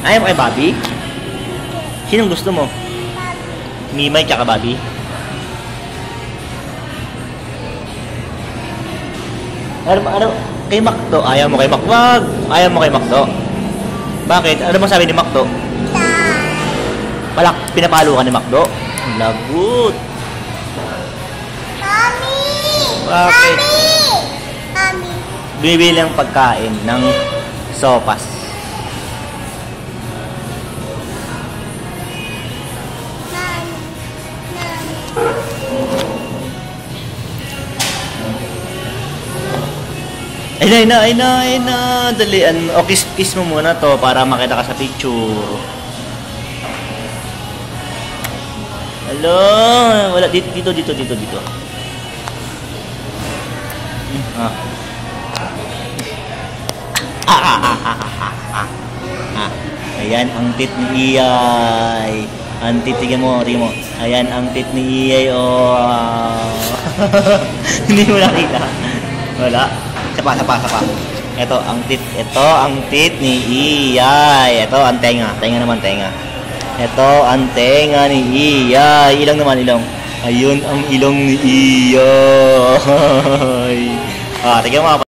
Ayaw mo kay Bobby? Sinong gusto mo? Mimay tsaka Bobby? Ano? Kay Macdo? Ayaw mo kay Macdo? Wag! Ayaw mo kay Macdo? Bakit? Ano bang sabi ni Macdo? Pinapalo ka ni Macdo? Lagot! Mami! Bakit? Mami! Bumibili ng pagkain ng sopas. Ay na. Dalian. O, kiss mo muna to para makita ka sa picture. Hello. Wala. Dito. Ayan ang tit ni Iyay. Ang tit, tignan mo. Ayan ang tit ni Iyay. Oh. Hindi mo nakita. Wala. Sapa. Ito ang tit ni Iyay. Ito ang tenga. Tenga. Ito ang tenga ni Iyay. Ilong naman. Ayun ang ilong ni Iyay. Tignan mo.